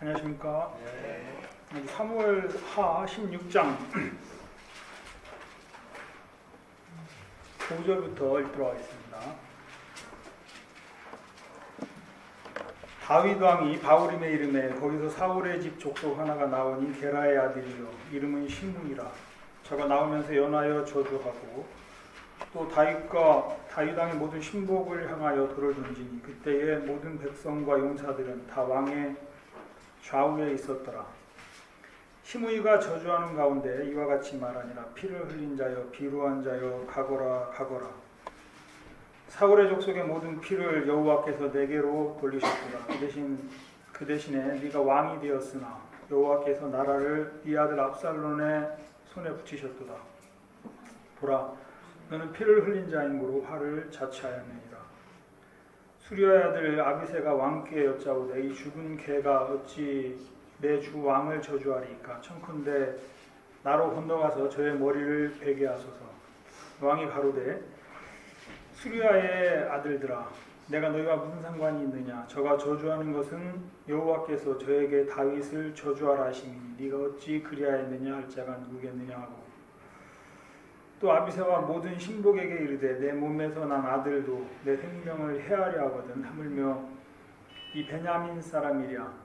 안녕하십니까. 3월 하 16장 5절부터 읽도록 하겠습니다. 다윗 왕이 바울임의 이름에 거기서 사울의 집 족속 하나가 나오니 게라의 아들이요 이름은 시므이라. 저가 나오면서 연하여 저주하고 또 다윗 왕의 모든 신복을 향하여 돌을 던지니 그때의 모든 백성과 용사들은 다 왕의 좌우에 있었더라. 시므이가 저주하는 가운데 이와 같이 말하니라. 피를 흘린 자여 비루한 자여 가거라 가거라. 사울의 족속의 모든 피를 여호와께서 내게로 돌리셨구나. 그 대신에 네가 왕이 되었으나 여호와께서 나라를 네 아들 압살롬의 손에 붙이셨도다. 보라, 너는 피를 흘린 자인고로 화를 자초하였느니라. 수리아의 아들 아비새가 왕께 여짜오되 이 죽은 개가 어찌 내 주 왕을 저주하리이까. 청컨대 나로 건너가서 저의 머리를 베게 하소서. 왕이 가로되 수리아의 아들들아, 내가 너희와 무슨 상관이 있느냐. 저가 저주하는 것은 여호와께서 저에게 다윗을 저주하라 하시니 네가 어찌 그리하였느냐 할 자가 누구겠느냐 하고, 또 아비새와 모든 신복에게 이르되 내 몸에서 난 아들도 내 생명을 해하려 하거든. 하물며 이 베냐민 사람이랴.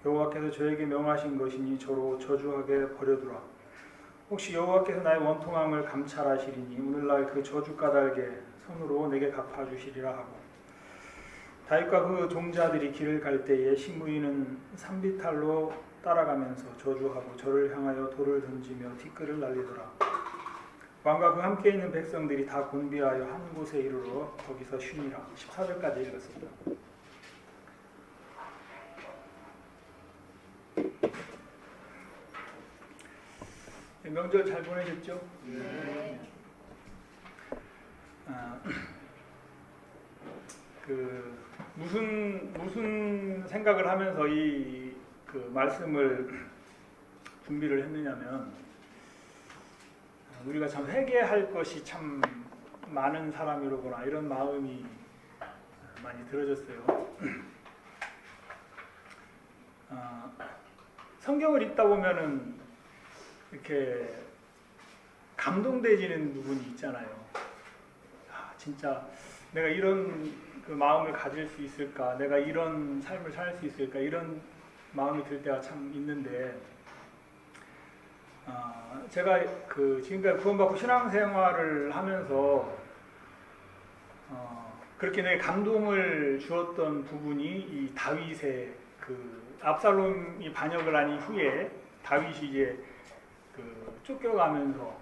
여호와께서 저에게 명하신 것이니 저로 저주하게 버려두라. 혹시 여호와께서 나의 원통함을 감찰하시리니 오늘날 그 저주 까닭에 손으로 내게 갚아주시리라 하고, 다윗과 그 종자들이 길을 갈 때에 시므이는 산비탈로 따라가면서 저주하고 저를 향하여 돌을 던지며 티끌을 날리더라. 왕과 그 함께 있는 백성들이 다 곤비하여 한 곳에 이르러 거기서 쉬니라. 14절까지 읽었습니다. 명절 잘 보내셨죠? 네. 무슨 생각을 하면서 이 말씀을 준비를 했느냐면, 우리가 참 회개할 것이 참 많은 사람이로구나, 이런 마음이 많이 들어졌어요. 성경을 읽다 보면은 이렇게 감동되지는 부분이 있잖아요. 진짜 내가 이런 그 마음을 가질 수 있을까, 내가 이런 삶을 살 수 있을까, 이런 마음이 들 때가 참 있는데, 제가 지금까지 구원받고 신앙생활을 하면서 그렇게 내게 감동을 주었던 부분이 이 다윗의 압살롬이 반역을 한 이후에 다윗이 이제 쫓겨가면서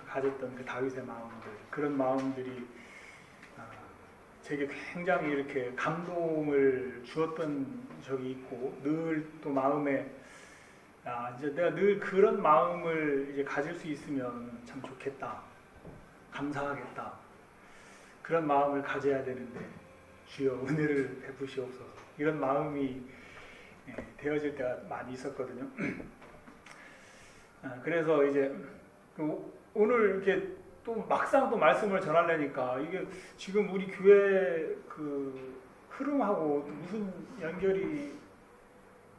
가졌던 그 다윗의 마음들, 그런 마음들이 제게 굉장히 이렇게 감동을 주었던 적이 있고, 늘 또 마음에 이제 내가 늘 그런 마음을 이제 가질 수 있으면 참 좋겠다, 감사하겠다, 그런 마음을 가져야 되는데 주여 은혜를 베푸시옵소서, 이런 마음이 되어질 때가 많이 있었거든요. 그래서 이제 오늘 이렇게 또 막상 또 말씀을 전하려니까 이게 지금 우리 교회 흐름하고 무슨 연결이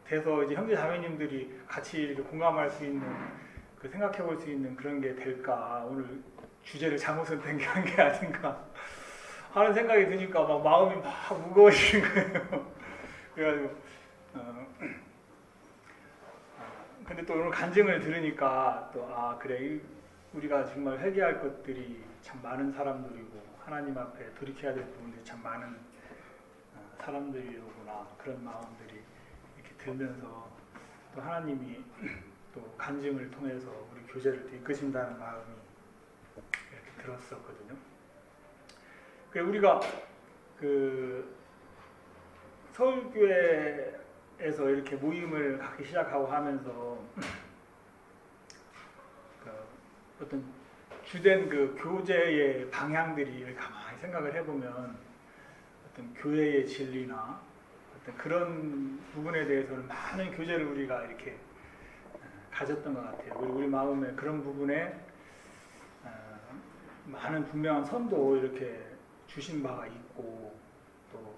돼서 이제 형제 자매님들이 같이 이렇게 공감할 수 있는, 생각해 볼 수 있는 그런 게 될까, 오늘 주제를 잘못 선택한 게 아닌가 하는 생각이 드니까 막 마음이 막 무거워지는 거예요. 그래가지고 근데 또 오늘 간증을 들으니까 또 그래, 우리가 정말 회개할 것들이 참 많은 사람들이고 하나님 앞에 돌이켜야 될 부분들이 참 많은 사람들이로구나, 그런 마음들이 이렇게 들면서 또 하나님이 또 간증을 통해서 우리 교제를 또 이끄신다는 마음이 이렇게 들었었거든요. 그래서 우리가 서울교회에서 이렇게 모임을 갖기 시작하고 하면서 어떤 주된 교제의 방향들이 가만히 생각을 해보면 어떤 교회의 진리나 어떤 그런 부분에 대해서는 많은 교제를 우리가 이렇게 가졌던 것 같아요. 그리고 우리 마음에 그런 부분에 많은 분명한 선도 이렇게 주신 바가 있고, 또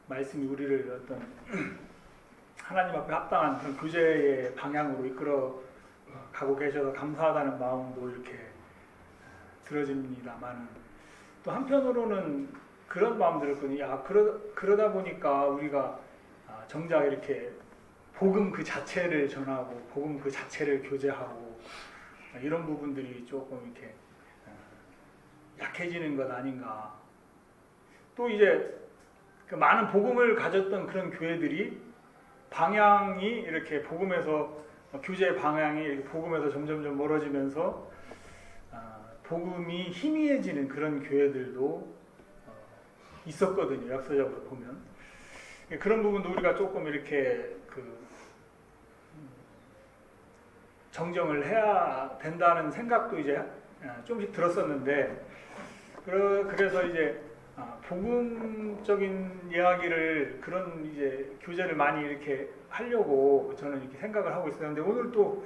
말씀이 우리를 어떤 하나님 앞에 합당한 그런 교제의 방향으로 이끌어 가고 계셔서 감사하다는 마음도 이렇게 들어집니다만, 또 한편으로는 그런 마음 들었거든요. 그러다 보니까 우리가 정작 이렇게 복음 그 자체를 전하고 복음 그 자체를 교제하고 이런 부분들이 조금 이렇게 약해지는 것 아닌가. 또 이제 그 많은 복음을 가졌던 그런 교회들이 방향이 이렇게 복음에서 교제의 방향이 이렇게 복음에서 점점점 멀어지면서 복음이 희미해지는 그런 교회들도 있었거든요. 역사적으로 보면 그런 부분도 우리가 조금 이렇게 정정을 해야 된다는 생각도 이제 조금씩 들었었는데, 그래서 이제 복음적인 이야기를 그런 이제 교제를 많이 이렇게 하려고 저는 이렇게 생각을 하고 있었는데, 오늘 또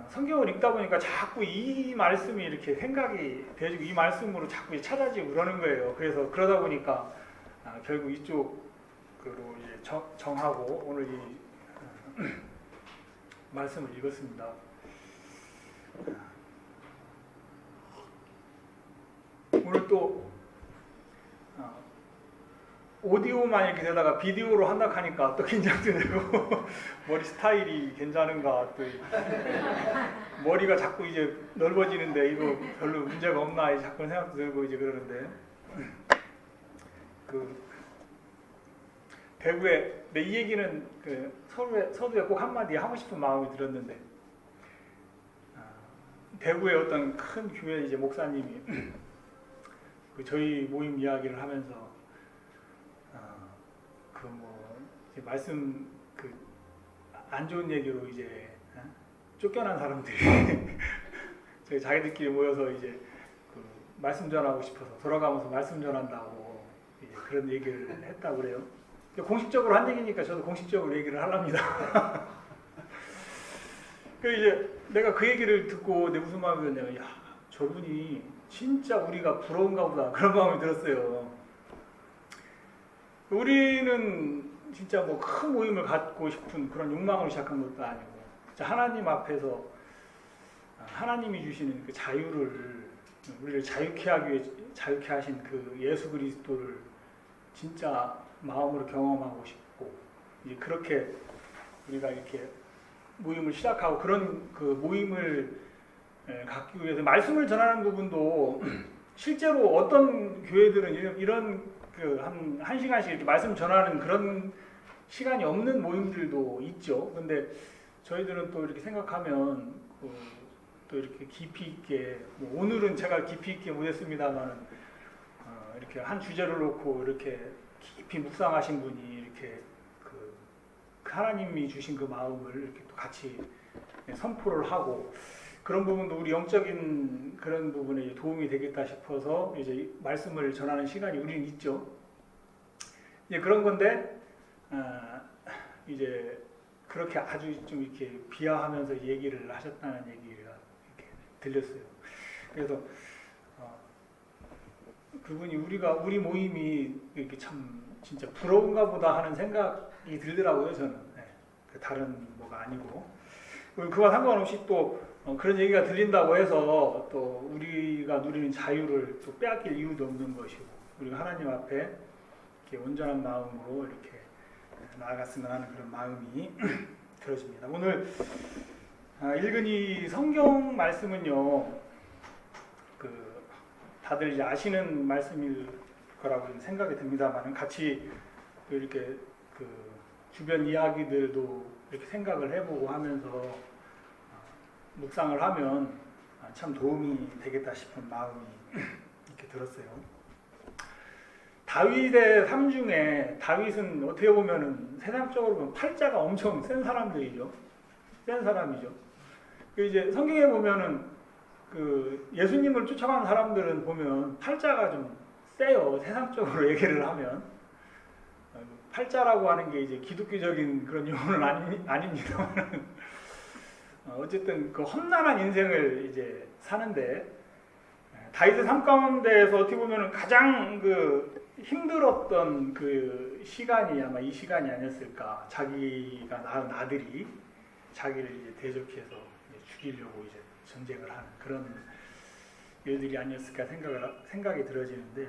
성경을 읽다 보니까 자꾸 이 말씀이 이렇게 생각이 되지고 이 말씀으로 자꾸 찾아지고 그러는 거예요. 그래서 그러다 보니까 결국 이쪽으로 이제 정하고 오늘 이 말씀을 읽었습니다. 오늘 또 오디오만 이렇게 되다가 비디오로 한다 하니까 또 긴장도 되고 머리 스타일이 괜찮은가, 또 머리가 자꾸 이제 넓어지는데 이거 별로 문제가 없나 자꾸 생각도 들고 이제 그러는데, 대구에 이 얘기는 서두에 꼭 한마디 하고 싶은 마음이 들었는데, 대구의 어떤 큰 교회 이제 목사님이 저희 모임 이야기를 하면서 말씀 안 좋은 얘기로 이제 쫓겨난 사람들이 저희 자기들끼리 모여서 이제 말씀 전하고 싶어서 돌아가면서 말씀 전한다고 이제 그런 얘기를 했다고 그래요. 공식적으로 한 얘기니까 저도 공식적으로 얘기를 하랍니다. 이제 내가 그 얘기를 듣고 내 무슨 마음이 들었냐면, 야, 저분이 진짜 우리가 부러운가 보다, 그런 마음이 들었어요. 우리는 진짜 뭐 큰 모임을 갖고 싶은 그런 욕망으로 시작한 것도 아니고, 하나님 앞에서 하나님이 주시는 그 자유를, 우리를 자유케 하기 위해 자유케 하신 그 예수 그리스도를 진짜 마음으로 경험하고 싶고, 이제 그렇게 우리가 이렇게 모임을 시작하고, 그런 그 모임을 갖기 위해서 말씀을 전하는 부분도 실제로 어떤 교회들은 이런 한 시간씩 이렇게 말씀 전하는 그런 시간이 없는 모임들도 있죠. 근데 저희들은 또 이렇게 생각하면 또 이렇게 깊이 있게, 오늘은 제가 깊이 있게 못했습니다만 이렇게 한 주제를 놓고 이렇게 깊이 묵상하신 분이 이렇게 그 하나님이 주신 그 마음을 이렇게 또 같이 선포를 하고, 그런 부분도 우리 영적인 그런 부분에 도움이 되겠다 싶어서 이제 말씀을 전하는 시간이 우리는 있죠. 이제 그런 건데, 이제 그렇게 아주 좀 이렇게 비하하면서 얘기를 하셨다는 얘기가 이렇게 들렸어요. 그래서 그분이 우리 모임이 이렇게 참 진짜 부러운가 보다 하는 생각이 들더라고요, 저는. 네. 다른 뭐가 아니고. 그와 상관없이 또 그런 얘기가 들린다고 해서 또 우리가 누리는 자유를 또 빼앗길 이유도 없는 것이고, 우리가 하나님 앞에 이렇게 온전한 마음으로 이렇게 나아갔으면 하는 그런 마음이 들어집니다. 오늘 읽은 이 성경 말씀은요, 다들 이제 아시는 말씀일 거라고 생각이 듭니다만, 같이 이렇게 주변 이야기들도 이렇게 생각을 해보고 하면서 묵상을 하면 참 도움이 되겠다 싶은 마음이 이렇게 들었어요. 다윗의 삶 중에, 다윗은 어떻게 보면은 세상적으로 보면 팔자가 엄청 센 사람들이죠. 센 사람이죠. 이제 성경에 보면은 예수님을 쫓아가는 사람들은 보면 팔자가 좀 세요. 세상적으로 얘기를 하면. 팔자라고 하는 게 이제 기독교적인 그런 용어는 아닙니다만 어쨌든 그 험난한 인생을 이제 사는데, 다윗의 삶 가운데에서 어떻게 보면은 가장 힘들었던 그 시간이 아마 이 시간이 아니었을까. 자기가 낳은 아들이 자기를 이제 대적해서 이제 죽이려고 이제 전쟁을 하는 그런 일들이 아니었을까 생각이 들어지는데,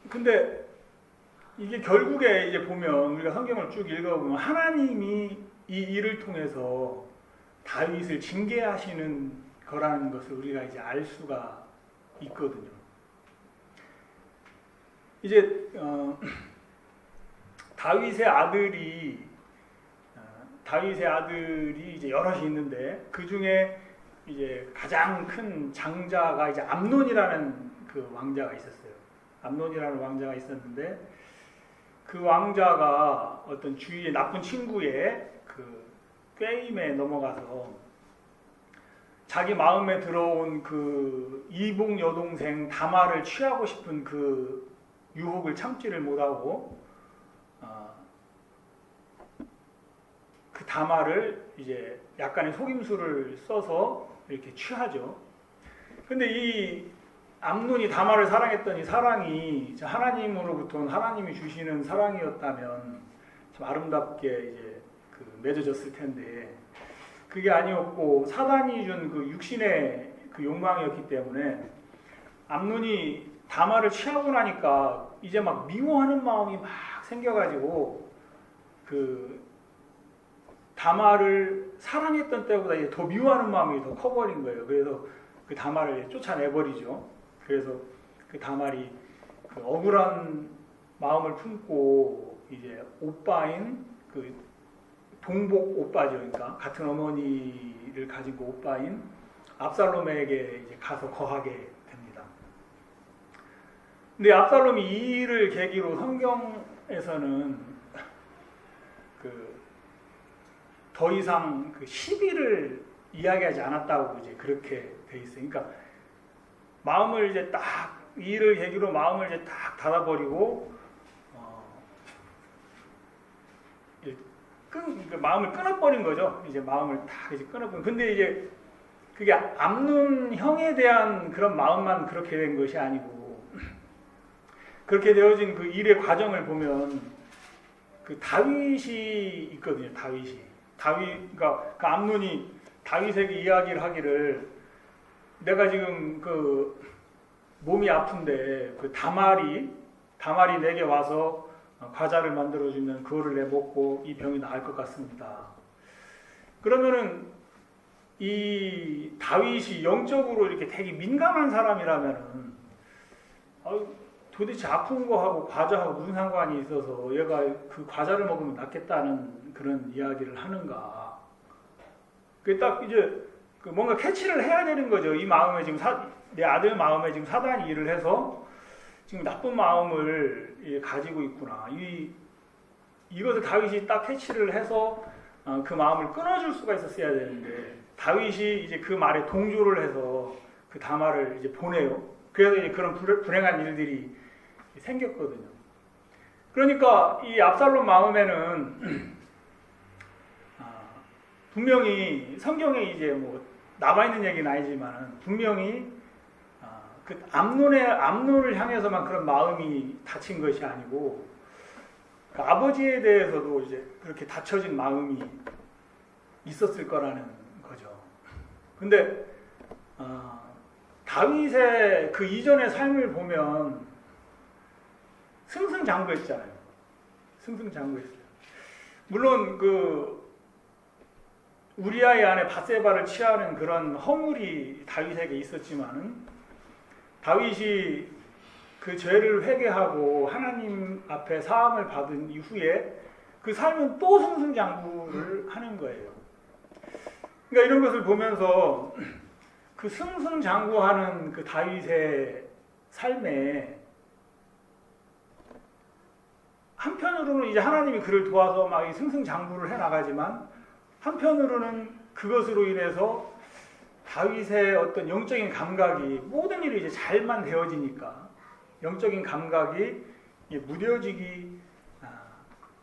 근데 이게 결국에 이제 보면 우리가 성경을 쭉 읽어보면 하나님이 이 일을 통해서 다윗을 징계하시는 거라는 것을 우리가 이제 알 수가 있거든요. 이제 다윗의 아들이 이제 여럿이 있는데 그 중에 이제 가장 큰 장자가 이제 암논이라는 그 왕자가 있었어요. 암논이라는 왕자가 있었는데 그 왕자가 어떤 주위의 나쁜 친구의 그 꾀임에 넘어가서 자기 마음에 들어온 그 이복 여동생 다말을 취하고 싶은 그 유혹을 참지를 못하고 그 다말을 이제 약간의 속임수를 써서 이렇게 취하죠. 근데 이 암논이 다말을 사랑했던 이 사랑이 하나님으로부터 하나님이 주시는 사랑이었다면 참 아름답게 이제 그 맺어졌을 텐데 그게 아니었고 사단이 준 그 육신의 그 욕망이었기 때문에 암논이 다말을 취하고 나니까 이제 막 미워하는 마음이 막 생겨가지고 그 다말을 사랑했던 때보다 이제 더 미워하는 마음이 더 커버린 거예요. 그래서 그 다말을 쫓아내버리죠. 그래서 그 다말이 그 억울한 마음을 품고 이제 오빠인 그 동복 오빠죠. 그러니까 같은 어머니를 가지고 오빠인 압살롬에게 이제 가서 거하게 됩니다. 근데 압살롬이 이 일을 계기로 성경에서는 그 더 이상 그 시비를 이야기하지 않았다고 이제 그렇게 돼 있어요. 그러니까 마음을 이제 딱 이 일을 계기로 마음을 이제 딱 닫아버리고 마음을 끊어버린 거죠. 이제 마음을 딱 이제 끊어버린. 근데 이제 그게 암논 형에 대한 그런 마음만 그렇게 된 것이 아니고 그렇게 되어진 그 일의 과정을 보면 그 다윗이 있거든요. 그러니까 그 암논이 다윗에게 이야기를 하기를 내가 지금 그 몸이 아픈데 그 다말이 내게 와서 과자를 만들어주면 그거를 내 먹고 이 병이 나을 것 같습니다. 그러면은 이 다윗이 영적으로 이렇게 되게 민감한 사람이라면은 도대체 아픈 거하고 과자하고 무슨 상관이 있어서 얘가 그 과자를 먹으면 낫겠다는 그런 이야기를 하는가? 그게 딱 이제 그 뭔가 캐치를 해야 되는 거죠. 이 마음에 지금 내 아들 마음에 지금 사단이 일을 해서 지금 나쁜 마음을 가지고 있구나. 이것을 다윗이 딱 캐치를 해서 그 마음을 끊어줄 수가 있었어야 되는데 다윗이 이제 그 말에 동조를 해서 그 다말을 이제 보내요. 그래서 이제 그런 불행한 일들이 생겼거든요. 그러니까 이 압살롬 마음에는 분명히 성경에 이제 뭐 남아 있는 얘기는 아니지만 분명히 그 암논을 향해서만 그런 마음이 닫힌 것이 아니고 그 아버지에 대해서도 이제 그렇게 닫혀진 마음이 있었을 거라는 거죠. 근데 다윗의 그 이전의 삶을 보면 승승장구했잖아요. 승승장구했어요. 물론 그 우리아의 아내 밧세바를 취하는 그런 허물이 다윗에게 있었지만은 다윗이 그 죄를 회개하고 하나님 앞에 사함을 받은 이후에 그 삶은 또 승승장구를 하는 거예요. 그러니까 이런 것을 보면서 그 승승장구하는 그 다윗의 삶에 한편으로는 이제 하나님이 그를 도와서 막 이 승승장구를 해 나가지만 한편으로는 그것으로 인해서 다윗의 어떤 영적인 감각이 모든 일이 이제 잘만 되어지니까 영적인 감각이 무뎌지기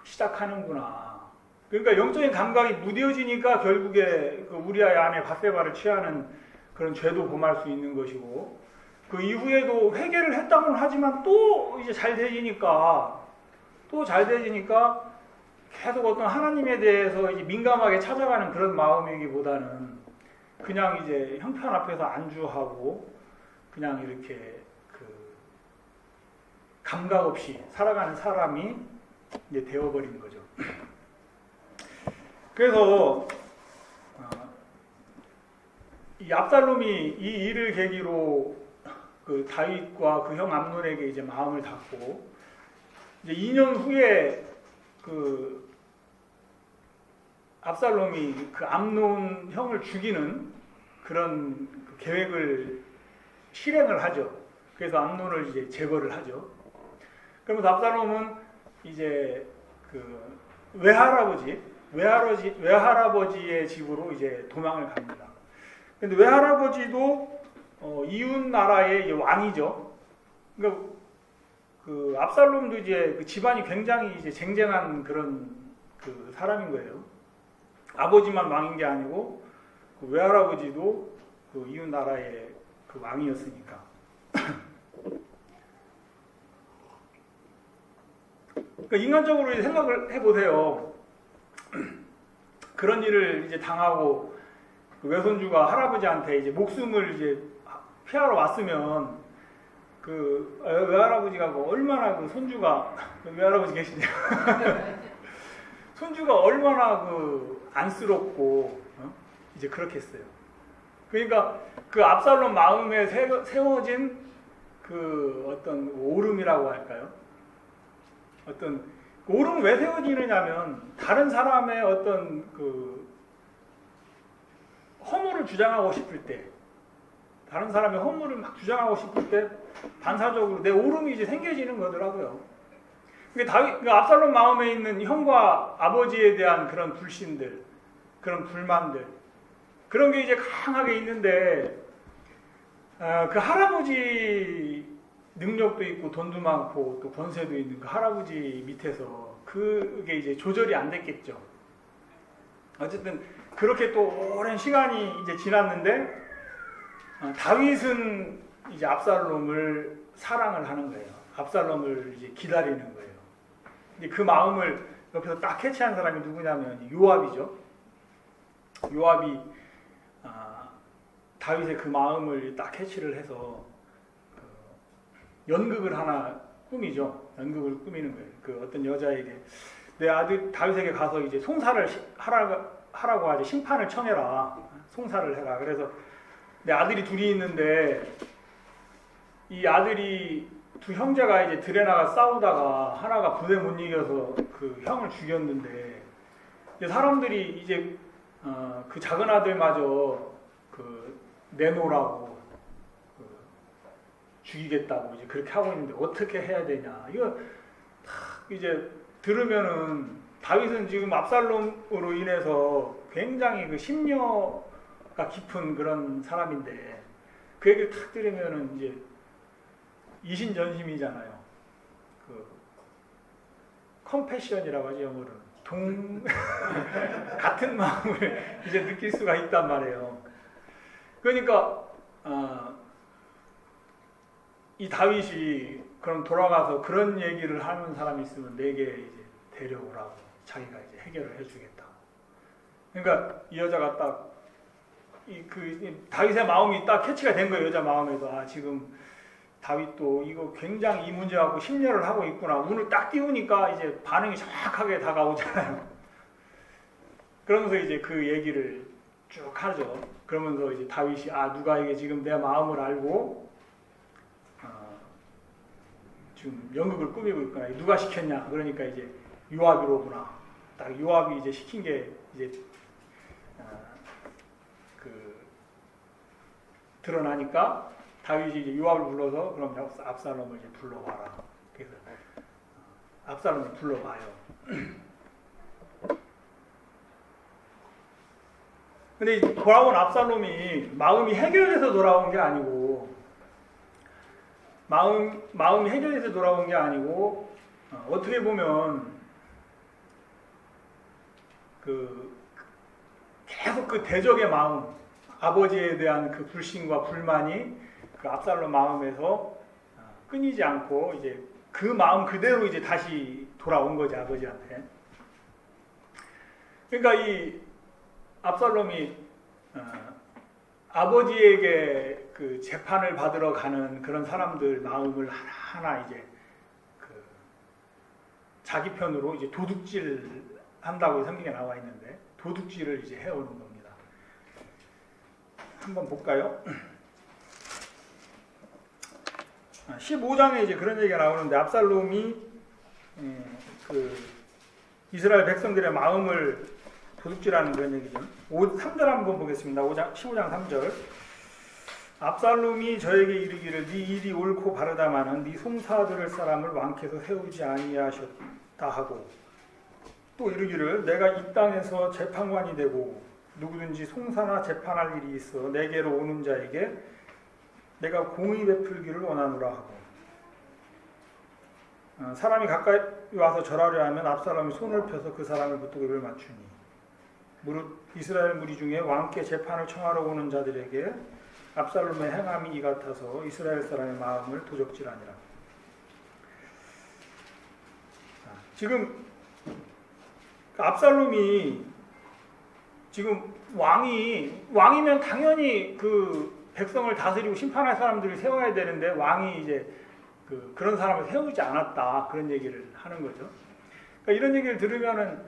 시작하는구나. 그러니까 영적인 감각이 무뎌지니까 결국에 그 우리아의 아내 밧세바를 취하는 그런 죄도 범할 수 있는 것이고 그 이후에도 회개를 했다고는 하지만 또 이제 잘 되지니까 계속 어떤 하나님에 대해서 이제 민감하게 찾아가는 그런 마음이기보다는 그냥 이제 형편 앞에서 안주하고 그냥 이렇게 그 감각 없이 살아가는 사람이 이제 되어버린 거죠. 그래서 이 압살롬이 이 일을 계기로 그 다윗과 그 형 암논에게 이제 마음을 닫고 이제 2년 후에 그 압살롬이 그 암논 형을 죽이는 그런 그 계획을 실행을 하죠. 그래서 암논을 이제 제거를 하죠. 그러면서 압살롬은 이제 그 외할아버지의 집으로 이제 도망을 갑니다. 근데 외할아버지도 이웃 나라의 왕이죠. 그러니까 그 압살롬도 이제 그 집안이 굉장히 이제 쟁쟁한 그런 그 사람인 거예요. 아버지만 왕인 게 아니고 그 외할아버지도 그 이웃 나라의 그 왕이었으니까. 그러니까 인간적으로 생각을 해보세요. 그런 일을 이제 당하고 그 외손주가 할아버지한테 이제 목숨을 이제 피하러 왔으면 그 외할아버지가 뭐 얼마나 그 손주가 외할아버지 계시네요. 손주가 얼마나 그 안쓰럽고 이제 그렇겠어요. 그러니까 그 압살롬 마음에 세워진 그 어떤 오름이라고 할까요? 어떤 오름은 왜 세워지느냐면 다른 사람의 어떤 그 허물을 주장하고 싶을 때, 다른 사람의 허물을 막 주장하고 싶을 때 반사적으로 내 오름이 이제 생겨지는 거더라고요. 그 압살롬 마음에 있는 형과 아버지에 대한 그런 불신들, 그런 불만들, 그런 게 이제 강하게 있는데 그 할아버지 능력도 있고 돈도 많고 또 권세도 있는 그 할아버지 밑에서 그게 이제 조절이 안 됐겠죠. 어쨌든 그렇게 또 오랜 시간이 이제 지났는데 다윗은 이제 압살롬을 사랑을 하는 거예요. 압살롬을 이제 기다리는 거예요. 근데 그 마음을 옆에서 딱 캐치한 사람이 누구냐면 요압이죠. 요압이 다윗의 그 마음을 딱 캐치를 해서 연극을 하나 꾸미죠. 연극을 꾸미는 거예요. 그 어떤 여자에게 내 아들 다윗에게 가서 이제 송사를 하라고 하지, 심판을 청해라, 송사를 해라. 그래서 내 아들이 둘이 있는데 이 아들이 두 형제가 이제 들에 나가 싸우다가 하나가 부대 못 이겨서 그 형을 죽였는데 이제 사람들이 이제 그 작은 아들마저 그 내놓으라고 죽이겠다고 이제 그렇게 하고 있는데 어떻게 해야 되냐. 이거 이제 들으면은 다윗은 지금 압살롬으로 인해서 굉장히 그 심려가 깊은 그런 사람인데 그 얘기를 탁 들으면은 이제 이신전심이잖아요. 그 컴패션이라고 하죠, 영어로는. 같은 마음을 이제 느낄 수가 있단 말이에요. 그러니까 이 다윗이 그럼 돌아가서 그런 얘기를 하는 사람이 있으면 내게 이제 데려오라고 자기가 이제 해결을 해주겠다고. 그러니까 이 여자가 딱 다윗의 마음이 딱 캐치가 된 거예요. 여자 마음에서 지금 다윗도 이거 굉장히 이 문제 갖고 심려를 하고 있구나. 문을 딱 띄우니까 이제 반응이 정확하게 다가오잖아요. 그러면서 이제 그 얘기를 쭉 하죠. 그러면서 이제 다윗이 누가 이게 지금 내 마음을 알고 지금 연극을 꾸미고 있구나. 누가 시켰냐? 그러니까 이제 요압이로구나. 딱 요압이 이제 시킨 게 이제 드러나니까 다윗이 이제 요압을 불러서 그럼 압살롬을 이제 불러와라. 그래서 압살롬을 불러와요. 근데 돌아온 압살롬이 마음이 해결돼서 돌아온 게 아니고 마음이 해결돼서 돌아온 게 아니고 어떻게 보면 계속 그 대적의 마음, 아버지에 대한 그 불신과 불만이 그 압살롬 마음에서 끊이지 않고 이제 그 마음 그대로 이제 다시 돌아온 거지, 아버지한테. 그러니까 이 압살롬이 아버지에게 그 재판을 받으러 가는 그런 사람들 마음을 하나하나 이제 그 자기 편으로 이제 도둑질 한다고 성경에 나와 있는데, 도둑질을 이제 해오는 겁니다. 한번 볼까요? 15장에 이제 그런 얘기가 나오는데, 압살롬이 그 이스라엘 백성들의 마음을 도둑질하는 그런 얘기죠. 3절 한번 보겠습니다. 15장 3절. 압살롬이 저에게 이르기를 네 일이 옳고 바르다마는 네 송사들을 사람을 왕께서 세우지 아니하셨다 하고, 또 이르기를 내가 이 땅에서 재판관이 되고 누구든지 송사나 재판할 일이 있어 내게로 오는 자에게 내가 공의 베풀기를 원하노라 하고, 사람이 가까이 와서 절하려 하면 압살롬이 손을 펴서 그 사람을 붙들고 입을 맞추니 무릇 이스라엘 무리 중에 왕께 재판을 청하러 오는 자들에게 압살롬의 행함이 이 같아서 이스라엘 사람의 마음을 도적질하니라. 지금 압살롬이 지금 왕이면 당연히 그 백성을 다스리고 심판할 사람들을 세워야 되는데, 왕이 이제 그런 사람을 세우지 않았다, 그런 얘기를 하는 거죠. 그러니까 이런 얘기를 들으면은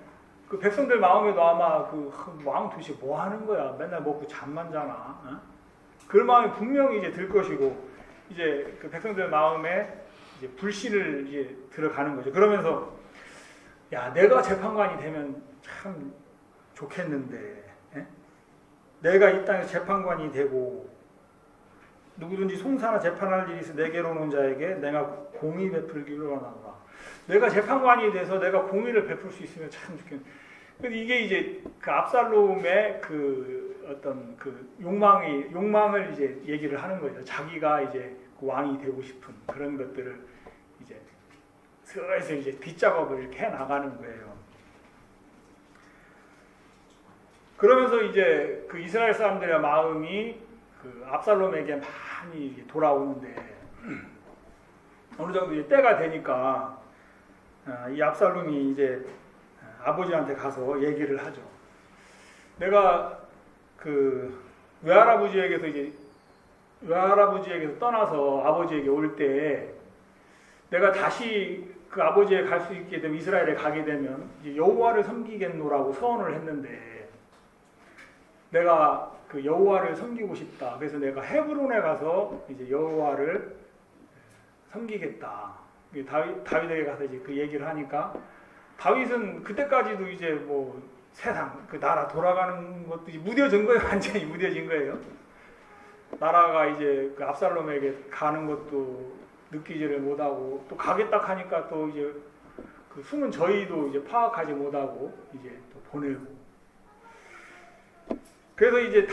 그 백성들 마음에도 아마 그 왕 도대체 뭐 하는 거야? 맨날 먹고 잠만 자나? 어? 그런 마음이 분명히 이제 들 것이고, 이제 그 백성들 마음에 이제 불신을 이제 들어가는 거죠. 그러면서 야, 내가 재판관이 되면 참 좋겠는데, 에? 내가 이 땅에 재판관이 되고 누구든지 송사나 재판할 일이 있어 내게로 오는 자에게 내가 공의 베풀기를 원하노라. 내가 재판관이 돼서 내가 공의를 베풀 수 있으면 참 좋겠는데. 근데 이게 이제 그 압살롬의 그 어떤 그 욕망을 이제 얘기를 하는 거죠. 자기가 이제 그 왕이 되고 싶은 그런 것들을 이제 슬슬 이제 뒷작업을 이렇게 해 나가는 거예요. 그러면서 이제 그 이스라엘 사람들의 마음이 그 압살롬에게 많이 돌아오는데, 어느 정도 이제 때가 되니까 이 압살롬이 이제 아버지한테 가서 얘기를 하죠. 내가 그 외할아버지에게서 떠나서 아버지에게 올 때 내가 다시 그 아버지에 갈 수 있게 되면, 이스라엘에 가게 되면 이제 여호와를 섬기겠노라고 서원을 했는데, 내가 그 여호와를 섬기고 싶다. 그래서 내가 헤브론에 가서 이제 여호와를 섬기겠다. 다윗에게 가서 이제 그 얘기를 하니까, 다윗은 그때까지도 이제 뭐 세상 그 나라 돌아가는 것도 이제 무뎌진 거예요. 완전히 무뎌진 거예요. 나라가 이제 그 압살롬에게 가는 것도 느끼지를 못하고, 또 가겠다 하니까 또 이제 그 숨은 저희도 이제 파악하지 못하고 이제 또 보내고. 그래서 이제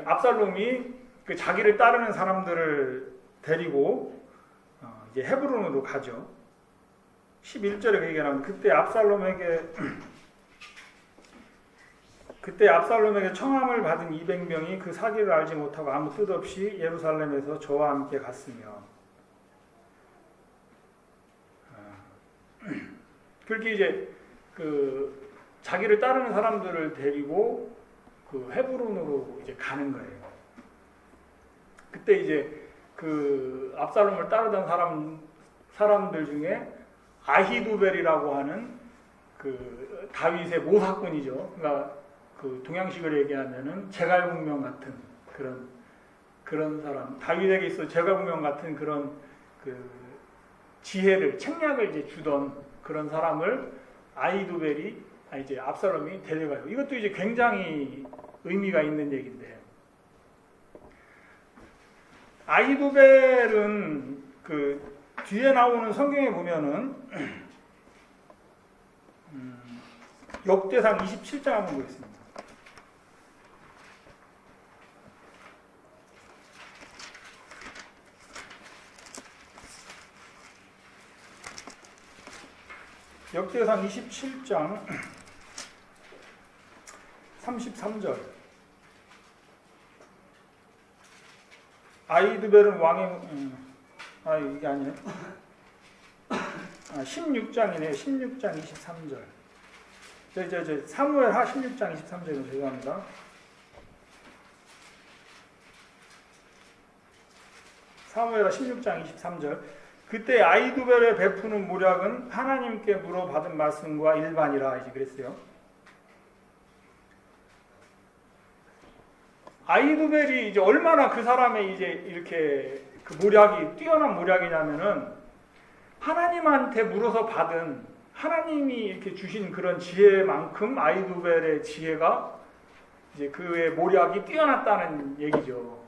압살롬이 그 자기를 따르는 사람들을 데리고 이제 헤브론으로 가죠. 11절에 그 얘기가 나오는데, 그때 압살롬에게 청함을 받은 200명이 그 사기를 알지 못하고 아무 뜻 없이 예루살렘에서 저와 함께 갔으며, 그렇게 이제 그 자기를 따르는 사람들을 데리고 그 헤브론으로 이제 가는 거예요. 그때 이제 그 압살롬을 따르던 사람들 중에 아히두벨이라고 하는 그 다윗의 모사꾼이죠. 그러니까 그 동양식으로 얘기하면은 제갈공명 같은 그런 사람, 다윗에게 있어 제갈공명 같은 그런 그 지혜를, 책략을 이제 주던 그런 사람을 아히두벨이 이제 압살롬이 데려가요. 이것도 이제 굉장히 의미가 있는 얘기인데, 아히두벨은 그 뒤에 나오는 성경에 보면은 역대상 27장 한번 보겠습니다. 역대상 27장 33절. 아이두벨은 왕의 이게 아니네. 16장이네요. 16장 23절. 저 사무엘하 16장 23절은 죄송합니다. 사무엘하 16장 23절. 그때 아이두벨의 베푸는 모략은 하나님께 물어받은 말씀과 일반이라 이제 그랬어요. 아이두벨이 이제 얼마나 그 사람의 이제 이렇게 그 모략이 뛰어난 모략이냐면은 하나님한테 물어서 받은 하나님이 이렇게 주신 그런 지혜만큼 아이두벨의 지혜가 이제 그의 모략이 뛰어났다는 얘기죠.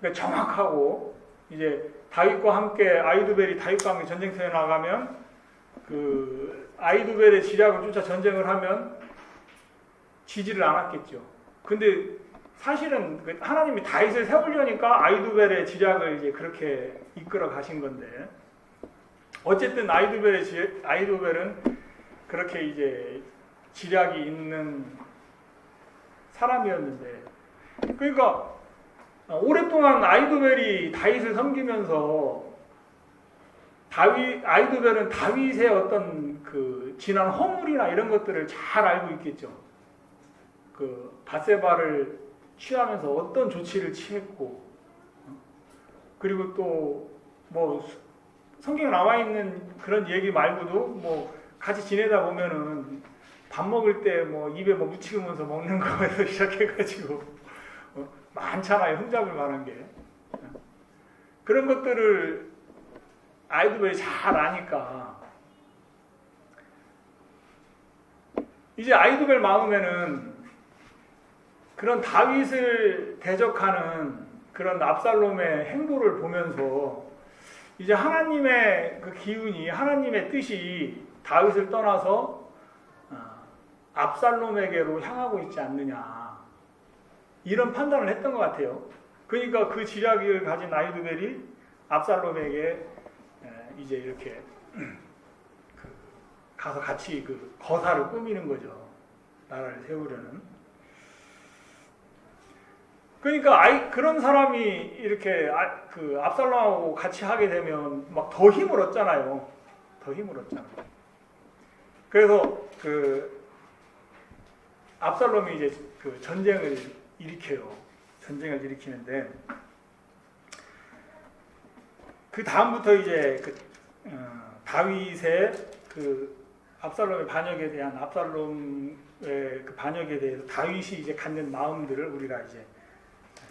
그러니까 정확하고 이제 다윗과 함께 아이두벨이 다윗과 함께 전쟁터에 나가면 그 아이두벨의 지략을 쫓아 전쟁을 하면 지지를 않았겠죠. 근데 사실은 하나님이 다윗을 세우려니까 아이두벨의 지략을 이제 그렇게 이끌어 가신 건데 어쨌든 아이두벨은 그렇게 이제 지략이 있는 사람이었는데 그러니까 오랫동안 아이두벨이 다윗을 섬기면서 아이두벨은 다윗의 어떤 그 지난 허물이나 이런 것들을 잘 알고 있겠죠. 그 밧세바를 취하면서 어떤 조치를 취했고 그리고 또 뭐 성경에 나와 있는 그런 얘기 말고도 뭐 같이 지내다 보면은 밥 먹을 때 뭐 입에 뭐 묻히면서 먹는 거에서 시작해가지고 많잖아요. 흠잡을 만한 게. 그런 것들을 아이두벨이 잘 아니까 이제 아이두벨 마음에는 그런 다윗을 대적하는 그런 압살롬의 행보를 보면서 이제 하나님의 그 기운이 하나님의 뜻이 다윗을 떠나서 압살롬에게로 향하고 있지 않느냐 이런 판단을 했던 것 같아요. 그러니까 그 지략을 가진 아이두벨이 압살롬에게 이제 이렇게 가서 같이 그 거사를 꾸미는 거죠. 나라를 세우려는. 그러니까 그런 사람이 이렇게 그 압살롬하고 같이 하게 되면 막 더 힘을 얻잖아요. 더 힘을 얻잖아요. 그래서 그 압살롬이 이제 그 전쟁을 일으켜요. 전쟁을 일으키는데 그 다음부터 이제 그 다윗의 그 압살롬의 반역에 대한 압살롬의 그 반역에 대해서 다윗이 이제 갖는 마음들을 우리가 이제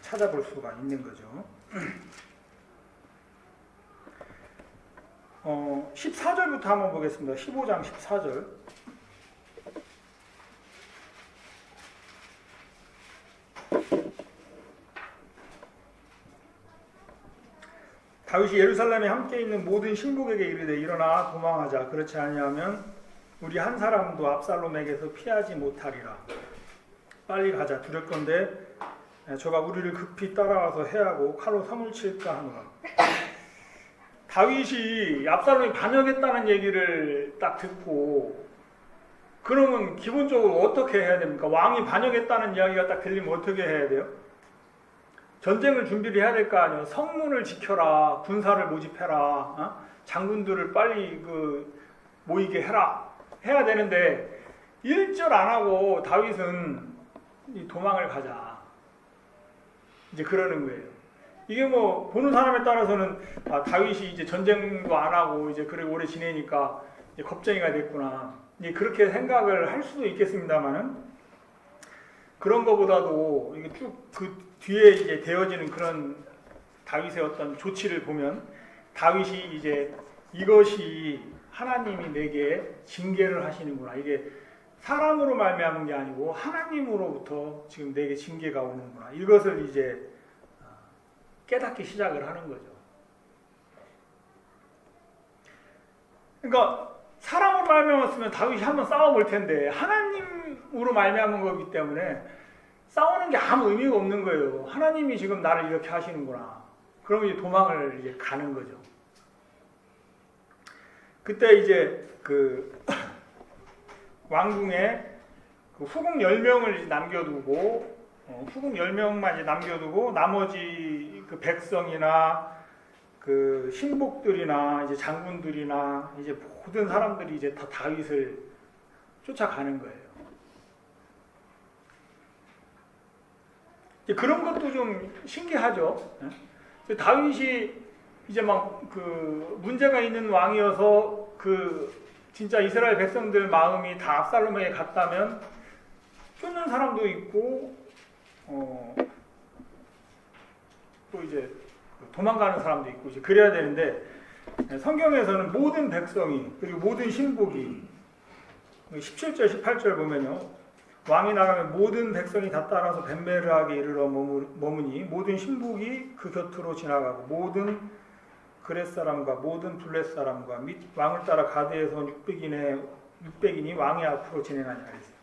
찾아볼 수가 있는 거죠. 14절부터 한번 보겠습니다. 15장 14절. 다윗이 예루살렘에 함께 있는 모든 신복에게 이르되 일어나 도망하자. 그렇지 아니하면 우리 한 사람도 압살롬에게서 피하지 못하리라. 빨리 가자. 두렵건대 저가 우리를 급히 따라와서 해하고 칼로 섬을 칠까 하노라. 다윗이 압살롬이 반역했다는 얘기를 딱 듣고 그러면 기본적으로 어떻게 해야 됩니까? 왕이 반역했다는 이야기가 딱 들리면 어떻게 해야 돼요? 전쟁을 준비를 해야 될 거 아니에요. 성문을 지켜라. 군사를 모집해라. 장군들을 빨리 모이게 해라. 해야 되는데 일절 안 하고 다윗은 도망을 가자. 이제 그러는 거예요. 이게 뭐 보는 사람에 따라서는 다윗이 이제 전쟁도 안 하고 이제 그렇게 오래 지내니까 이제 겁쟁이가 됐구나. 이제 그렇게 생각을 할 수도 있겠습니다만은 그런 거보다도 이게 쭉 그 뒤에 이제 되어지는 그런 다윗의 어떤 조치를 보면 다윗이 이제 이것이 하나님이 내게 징계를 하시는구나. 이게 사람으로 말미암은 게 아니고 하나님으로부터 지금 내게 징계가 오는구나. 이것을 이제 깨닫기 시작을 하는 거죠. 그러니까 사람으로 말미암았으면 다윗이 한번 싸워볼 텐데 하나님으로 말미암은 거기 때문에 싸우는 게 아무 의미가 없는 거예요. 하나님이 지금 나를 이렇게 하시는구나. 그러면 이제 도망을 이제 가는 거죠. 그때 이제 그 왕궁에 그 후궁 10명을 남겨두고 후금 10명만 이제 남겨두고 나머지 그 백성이나 그 신복들이나 이제 장군들이나 이제 모든 사람들이 이제 다 다윗을 쫓아가는 거예요. 이제 그런 것도 좀 신기하죠. 다윗이 이제 막 그 문제가 있는 왕이어서 그 진짜 이스라엘 백성들 마음이 다 압살롬에게 갔다면 쫓는 사람도 있고 또 이제 도망가는 사람도 있고 이제 그래야 되는데 성경에서는 모든 백성이 그리고 모든 신복이 17절 18절 보면요. 왕이 나가면 모든 백성이 다 따라서 벤메르하게 이르러 머무니 모든 신복이 그 곁으로 지나가고 모든 그렛 사람과 모든 블렛 사람과 및 왕을 따라 가드에서 600인이 왕의 앞으로 진행하냐 그랬어요.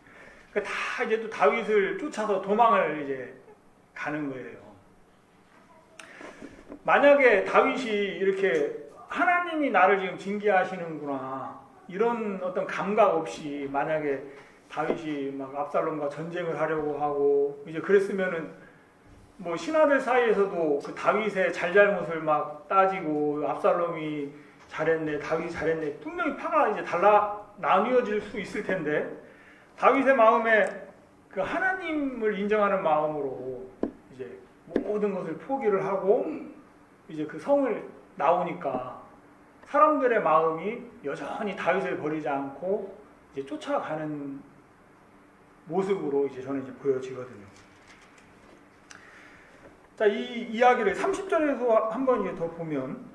그러니까 다 이제 또 다윗을 쫓아서 도망을 이제 가는 거예요. 만약에 다윗이 이렇게 하나님이 나를 지금 징계하시는구나 이런 어떤 감각 없이 만약에 다윗이 막 압살롬과 전쟁을 하려고 하고 이제 그랬으면은 뭐 신하들 사이에서도 그 다윗의 잘잘못을 막 따지고 압살롬이 잘했네, 다윗이 잘했네 분명히 파가 이제 나뉘어질 수 있을 텐데 다윗의 마음에 그 하나님을 인정하는 마음으로 이제 모든 것을 포기를 하고 이제 그 성을 나오니까 사람들의 마음이 여전히 다윗을 버리지 않고 이제 쫓아가는 모습으로 이제 저는 이제 보여지거든요. 자, 이 이야기를 30절에서 한번 이제 더 보면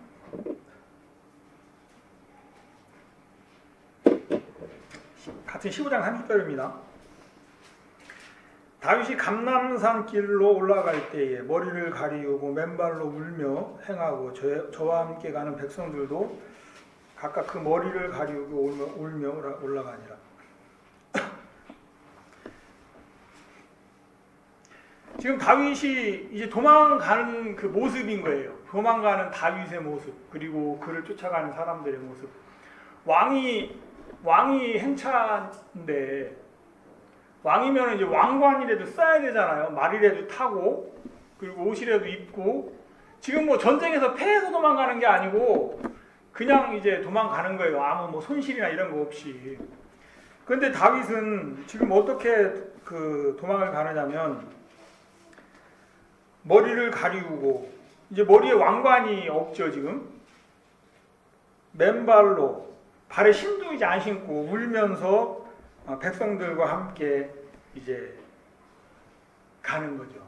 같은 15장 30절입니다. 다윗이 감람산 길로 올라갈 때에 머리를 가리우고 맨발로 울며 행하고 저와 함께 가는 백성들도 각각 그 머리를 가리우고 울며 올라가니라. 지금 다윗이 이제 도망가는 그 모습인 거예요. 도망가는 다윗의 모습, 그리고 그를 쫓아가는 사람들의 모습. 왕이 행차인데 왕이면 이제 왕관이라도 써야 되잖아요. 말이라도 타고 그리고 옷이라도 입고 지금 뭐 전쟁에서 패해서 도망가는 게 아니고 그냥 이제 도망가는 거예요. 아무 뭐 손실이나 이런 거 없이. 그런데 다윗은 지금 어떻게 그 도망을 가느냐면 머리를 가리우고 이제 머리에 왕관이 없죠 지금. 맨발로 발에 신도 이제 안 신고 울면서 백성들과 함께 이제 가는 거죠.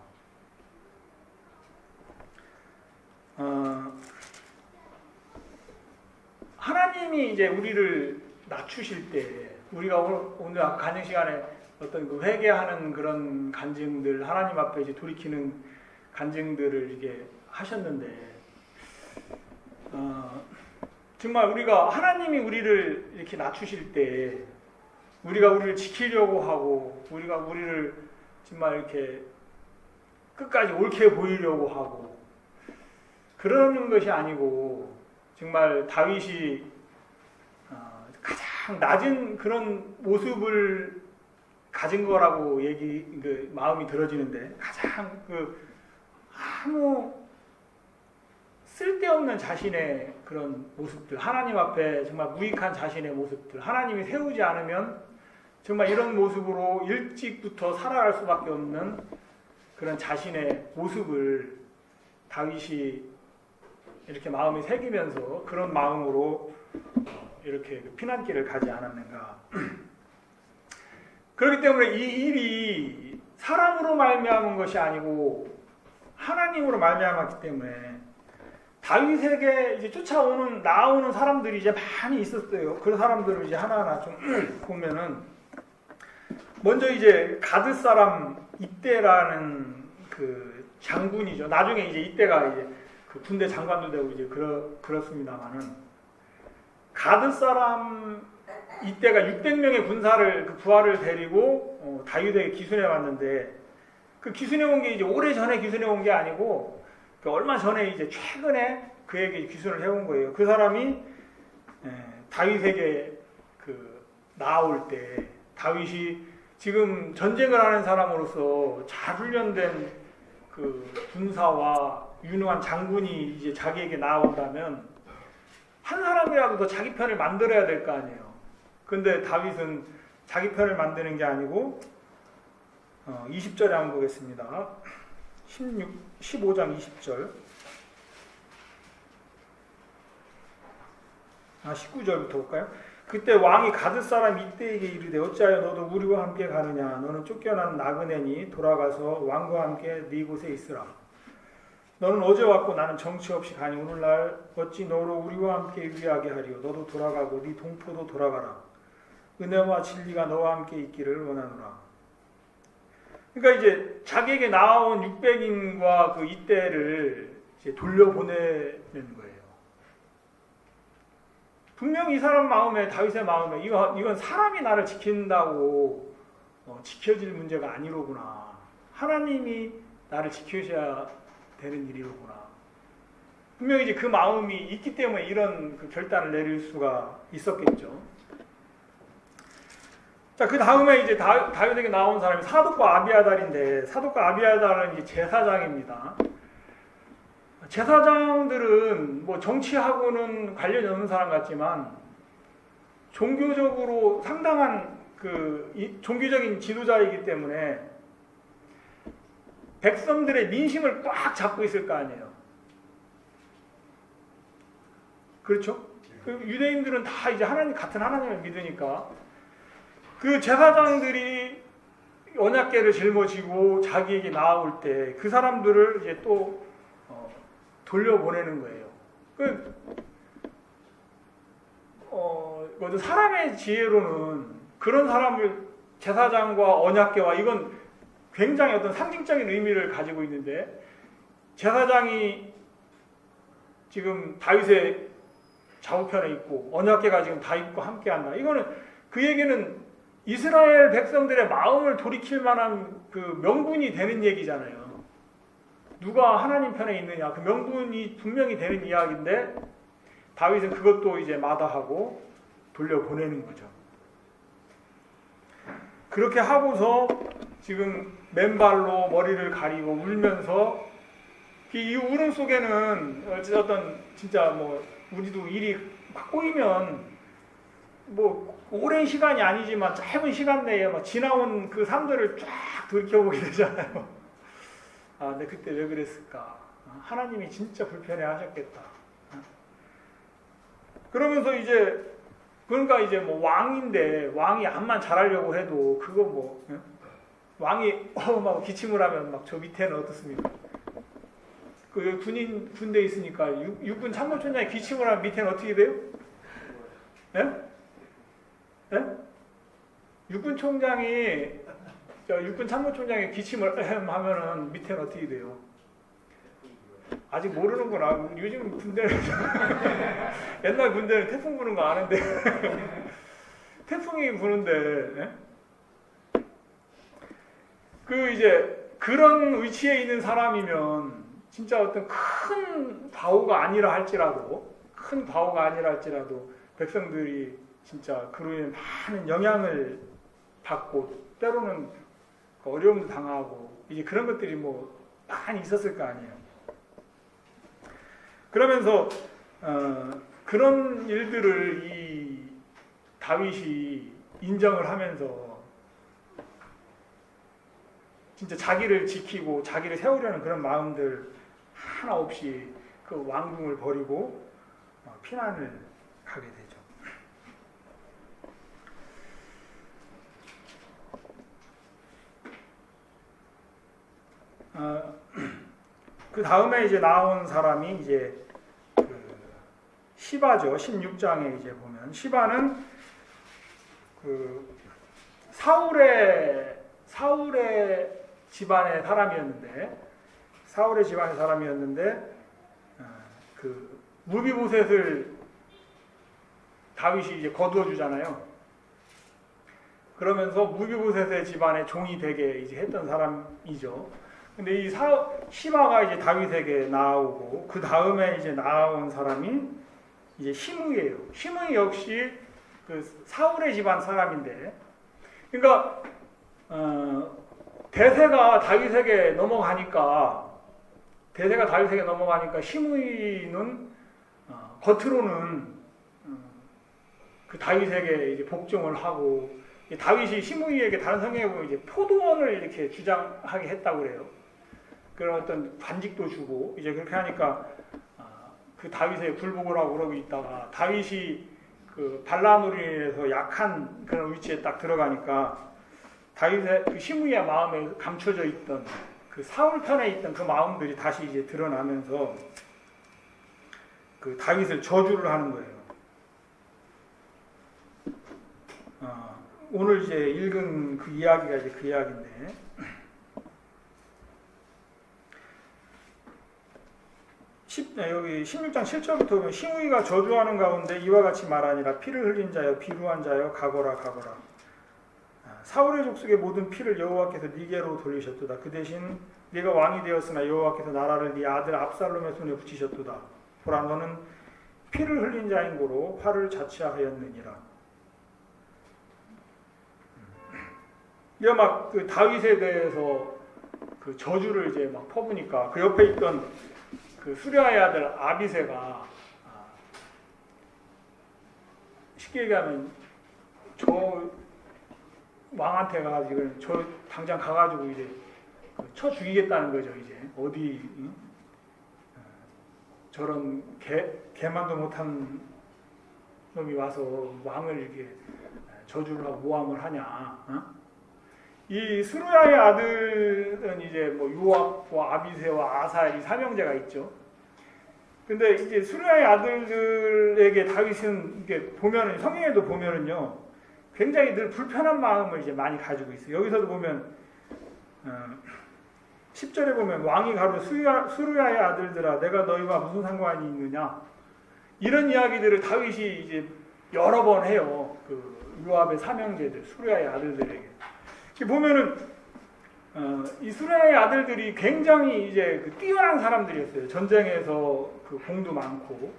하나님이 이제 우리를 낮추실 때 우리가 오늘 간증 시간에 어떤 그 회개하는 그런 간증들 하나님 앞에 이제 돌이키는 간증들을 이게 하셨는데 정말 우리가 하나님이 우리를 이렇게 낮추실 때 우리가 우리를 지키려고 하고 우리가 우리를 정말 이렇게 끝까지 옳게 보이려고 하고 그러는 것이 아니고 정말 다윗이 가장 낮은 그런 모습을 가진 거라고 마음이 들어지는데 가장 아무 쓸데없는 자신의 그런 모습들, 하나님 앞에 정말 무익한 자신의 모습들, 하나님이 세우지 않으면 정말 이런 모습으로 일찍부터 살아갈 수밖에 없는 그런 자신의 모습을 다윗이 이렇게 마음이 새기면서 그런 마음으로 이렇게 피난길을 가지 않았는가. 그렇기 때문에 이 일이 사람으로 말미암은 것이 아니고 하나님으로 말미암았기 때문에 다윗에게 이제 나오는 사람들이 이제 많이 있었어요. 그 사람들을 이제 하나하나 좀 보면은 먼저 이제 가드 사람 이때라는 그 장군이죠. 나중에 이제 이때가 이제 그 군대 장관도 되고 이제 그렇습니다만은 가드 사람 이때가 600명의 군사를 그 부하를 데리고 다윗에게 기순해 왔는데 그 기순해 온 게 이제 오래 전에 기순해 온 게 아니고 그 얼마 전에 이제 최근에 그에게 기순을 해온 거예요. 그 사람이 다윗에게 그 나올 때 다윗이 지금 전쟁을 하는 사람으로서 잘 훈련된 그 군사와 유능한 장군이 이제 자기에게 나온다면 한 사람이라도 더 자기 편을 만들어야 될 거 아니에요. 근데 다윗은 자기 편을 만드는 게 아니고 20절에 한번 보겠습니다. 15장 20절. 19절부터 볼까요? 그때 왕이 가드 사람 이때에게 이르되 어찌하여 너도 우리와 함께 가느냐 너는 쫓겨난 나그네니 돌아가서 왕과 함께 네 곳에 있으라. 너는 어제 왔고 나는 정치 없이 가니 오늘날 어찌 너로 우리와 함께 유리하게 하리요. 너도 돌아가고 네 동포도 돌아가라. 은혜와 진리가 너와 함께 있기를 원하노라. 그러니까 이제 자기에게 나온 600인과 그 이때를 이제 돌려보내는 거예요. 분명히 이 사람 마음에, 다윗의 마음에 이건 사람이 나를 지킨다고 지켜질 문제가 아니로구나. 하나님이 나를 지키셔야 되는 일이로구나. 분명히 이제 그 마음이 있기 때문에 이런 그 결단을 내릴 수가 있었겠죠. 자, 그 다음에 이제 다윗에게 나온 사람이 사독과 아비아달인데, 사독과 아비아달은 이제 제사장입니다. 제사장들은 뭐 정치하고는 관련이 없는 사람 같지만 종교적으로 상당한 종교적인 지도자이기 때문에 백성들의 민심을 꽉 잡고 있을 거 아니에요. 그렇죠? 그 유대인들은 다 이제 같은 하나님을 믿으니까 그 제사장들이 언약궤를 жил모지고 자기에게 나올 때 그 사람들을 이제 또 돌려보내는 거예요. 사람의 지혜로는 그런 사람을 제사장과 언약궤와 이건 굉장히 어떤 상징적인 의미를 가지고 있는데 제사장이 지금 다윗의 좌우편에 있고 언약궤가 지금 다윗과 함께한다. 이거는 그에게는 이스라엘 백성들의 마음을 돌이킬 만한 그 명분이 되는 얘기잖아요. 누가 하나님 편에 있느냐 그 명분이 분명히 되는 이야기인데 다윗은 그것도 이제 마다하고 돌려보내는 거죠. 그렇게 하고서 지금 맨발로 머리를 가리고 울면서 이 울음 속에는 어떤 진짜 뭐 우리도 일이 막 꼬이면 뭐 오랜 시간이 아니지만 짧은 시간 내에 막 지나온 그 삶들을 쫙 돌이켜보게 되잖아요. 아, 근데 그때 왜 그랬을까? 하나님이 진짜 불편해 하셨겠다. 그러면서 이제, 그러니까 이제 뭐 왕인데, 왕이 암만 잘하려고 해도, 그거 뭐, 왕이, 막 기침을 하면 막 저 밑에는 어떻습니까? 그 군대에 있으니까 육군 참모총장이 기침을 하면 밑에는 어떻게 돼요? 예? 예? 육군 참모총장이 기침을 하면은 밑에는 어떻게 돼요? 아직 모르는구나. 요즘 군대는 옛날 군대는 태풍 부는 거 아는데 태풍이 부는데 그 이제 그런 위치에 있는 사람이면 진짜 어떤 큰 과오가 아니라 할지라도 백성들이 진짜 그로 인해 많은 영향을 받고 때로는 어려움도 당하고 이제 그런 것들이 뭐 많이 있었을 거 아니에요. 그러면서 그런 일들을 이 다윗이 인정을 하면서 진짜 자기를 지키고 자기를 세우려는 그런 마음들 하나 없이 그 왕궁을 버리고 피난을 가게 되죠. 그 다음에 이제 나온 사람이 이제 그 시바죠. 16장에 이제 보면 시바는 그 사울의 집안의 사람이었는데 그 무비보셋을 다윗이 이제 거두어 주잖아요. 그러면서 무비보셋의 집안의 종이 되게 이제 했던 사람이죠. 근데 이 시바가 이제 다윗에게 나오고 그 다음에 이제 나온 사람이 이제 시므이예요. 시므이 역시 그 사울의 집안 사람인데, 그러니까 대세가 다윗에게 넘어가니까 시므이는 겉으로는 그 다윗에게 이제 복종을 하고, 다윗이 시므이에게 다른 성경에 보면 이제 포도원을 이렇게 주장하게 했다고 그래요. 그런 어떤 관직도 주고 이제 그렇게 하니까 그 다윗에 굴복을 하고 그러고 있다가 다윗이 그 반란으로 약한 그런 위치에 딱 들어가니까 다윗의 그 시므이의 마음에 감춰져 있던 그 사울 편에 있던 그 마음들이 다시 이제 드러나면서 그 다윗을 저주를 하는 거예요. 오늘 이제 읽은 그 이야기가 이제 그 이야기인데, 여기 16장 7절부터 보면 시므이가 저주하는 가운데 이와 같이 말하니라. 피를 흘린 자여, 비루한 자여, 가거라 가거라. 사울의 족속의 모든 피를 여호와께서 네게로 돌리셨도다. 그 대신 네가 왕이 되었으나 여호와께서 나라를 네 아들 압살롬의 손에 붙이셨도다. 보라, 너는 피를 흘린 자인 고로 화를 자취하였느니라. 이거 막 그 다윗에 대해서 그 저주를 이제 막 퍼부니까 그 옆에 있던 그 수리아의 아들 아비새가 쉽게 얘기하면 저 왕한테 가가지고 저 당장 가가지고 이제 쳐 죽이겠다는 거죠. 이제 어디 저런 개만도 못한 놈이 와서 왕을 이렇게 저주를 하고 모함을 하냐? 이 수르야의 아들은 이제 뭐 요압과 아비새와 아사엘이 삼형제가 있죠. 근데 이제 수르야의 아들들에게 다윗은 이게 보면은 성경에도 보면은요, 굉장히 늘 불편한 마음을 이제 많이 가지고 있어요. 여기서도 보면 10절에 보면 왕이 가로 수르야의 아들들아, 내가 너희와 무슨 상관이 있느냐? 이런 이야기들을 다윗이 이제 여러 번 해요. 그 요압의 삼형제들, 수르야의 아들들에게. 보면은 이 수레의 아들들이 굉장히 이제 그 뛰어난 사람들이었어요. 전쟁에서 그 공도 많고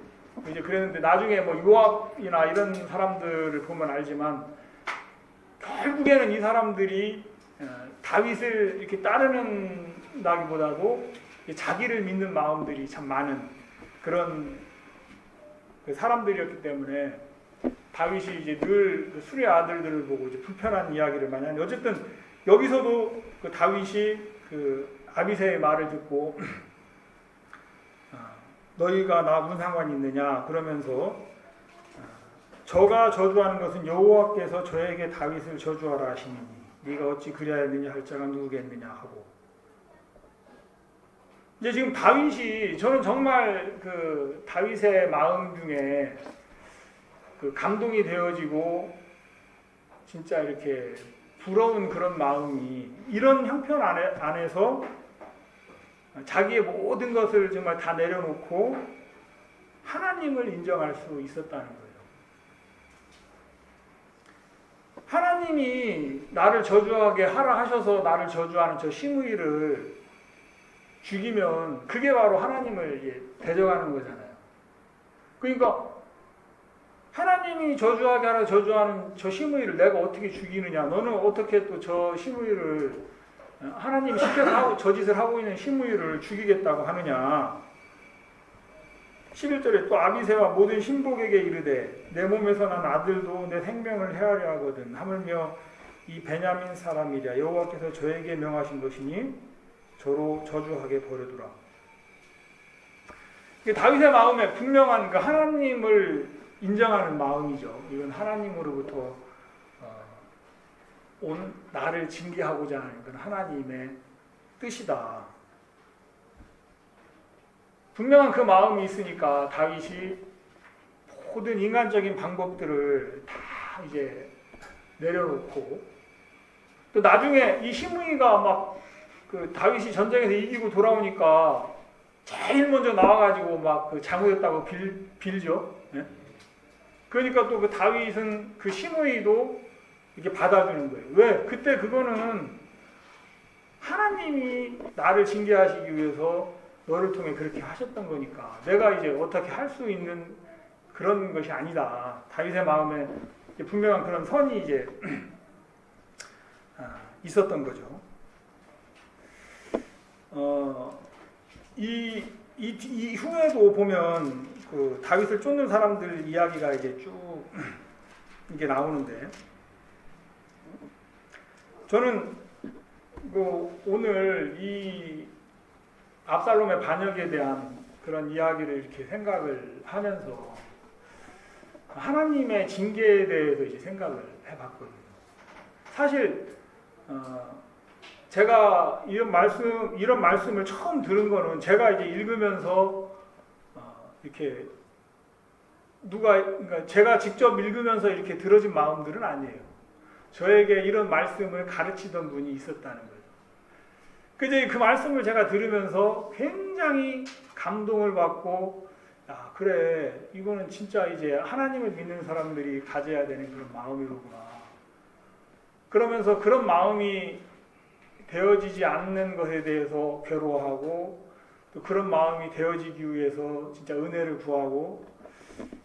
이제 그랬는데 나중에 뭐 요압이나 이런 사람들을 보면 알지만 결국에는 이 사람들이 다윗을 이렇게 따르는다기보다도 자기를 믿는 마음들이 참 많은 그런 그 사람들이었기 때문에 다윗이 이제 늘 수레 아들들을 보고 이제 불편한 이야기를 많이 하는데, 어쨌든 여기서도 그 다윗이 그 아비새의 말을 듣고 너희가 나 무슨 상관이 있느냐 그러면서 저가 저주하는 것은 여호와께서 저에게 다윗을 저주하라 하시니 네가 어찌 그리하였느냐 할 자가 누구겠느냐 하고, 이제 지금 다윗이, 저는 정말 그 다윗의 마음 중에 그 감동이 되어지고 진짜 이렇게 부러운 그런 마음이, 이런 형편 안에서 자기의 모든 것을 정말 다 내려놓고 하나님을 인정할 수 있었다는 거예요. 하나님이 나를 저주하게 하라 하셔서 나를 저주하는 저 시므이를 죽이면 그게 바로 하나님을 대적하는 거잖아요. 그러니까 하나님이 저주하게 하라 저주하는 저 시므이를 내가 어떻게 죽이느냐, 너는 어떻게 또 저 시므이를, 하나님이 시켜서 저 짓을 하고 있는 시므이를 죽이겠다고 하느냐. 11절에 또 아비새와 모든 신복에게 이르되 내 몸에서 난 아들도 내 생명을 헤아려 하거든 하물며 이 베냐민 사람이랴 여호와께서 저에게 명하신 것이니 저로 저주하게 버려두라. 다윗의 마음에 분명한 그 하나님을 인정하는 마음이죠. 이건 하나님으로부터 온 나를 징계하고자 하는 건 하나님의 뜻이다. 분명한 그 마음이 있으니까 다윗이 모든 인간적인 방법들을 다 이제 내려놓고, 또 나중에 이 시므이가 막 그 다윗이 전쟁에서 이기고 돌아오니까 제일 먼저 나와가지고 막 그 잘못했다고 빌죠. 네? 그러니까 또 그 다윗은 그 시므이도 이렇게 받아주는 거예요. 왜? 그때 그거는 하나님이 나를 징계하시기 위해서 너를 통해 그렇게 하셨던 거니까 내가 이제 어떻게 할 수 있는 그런 것이 아니다. 다윗의 마음에 분명한 그런 선이 이제 있었던 거죠. 이 후에도 보면 그 다윗을 쫓는 사람들 이야기가 이제 쭉 이게 나오는데, 저는 그 오늘 이 압살롬의 반역에 대한 그런 이야기를 이렇게 생각을 하면서 하나님의 징계에 대해서 이제 생각을 해봤거든요. 사실 제가 이런 말씀을 처음 들은 거는 제가 이제 읽으면서 이렇게 그러니까 제가 직접 읽으면서 이렇게 들어진 마음들은 아니에요. 저에게 이런 말씀을 가르치던 분이 있었다는 거예요. 그제 그 말씀을 제가 들으면서 굉장히 감동을 받고, 야, 그래, 이거는 진짜 이제 하나님을 믿는 사람들이 가져야 되는 그런 마음이로구나. 그러면서 그런 마음이 되어지지 않는 것에 대해서 괴로워하고, 또 그런 마음이 되어지기 위해서 진짜 은혜를 구하고,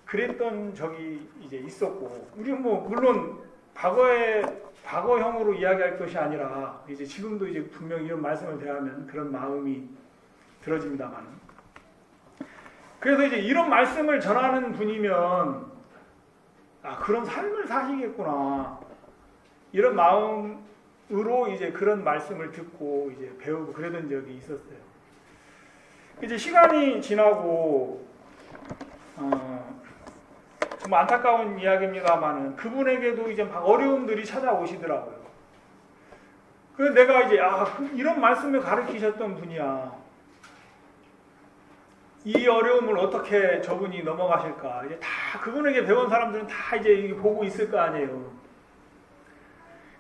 그랬던 적이 이제 있었고, 우리 뭐 물론 과거형으로 이야기할 것이 아니라 이제 지금도 이제 분명히 이런 말씀을 대하면 그런 마음이 들어집니다만, 그래서 이제 이런 말씀을 전하는 분이면 그런 삶을 사시겠구나, 이런 마음으로 이제 그런 말씀을 듣고 이제 배우고 그러던 적이 있었어요. 이제 시간이 지나고 좀 안타까운 이야기입니다만은 그분에게도 이제 막 어려움들이 찾아오시더라고요. 그래서 내가 이제 이런 말씀을 가르치셨던 분이야, 이 어려움을 어떻게 저분이 넘어가실까, 이제 다 그분에게 배운 사람들은 다 이제 보고 있을 거 아니에요.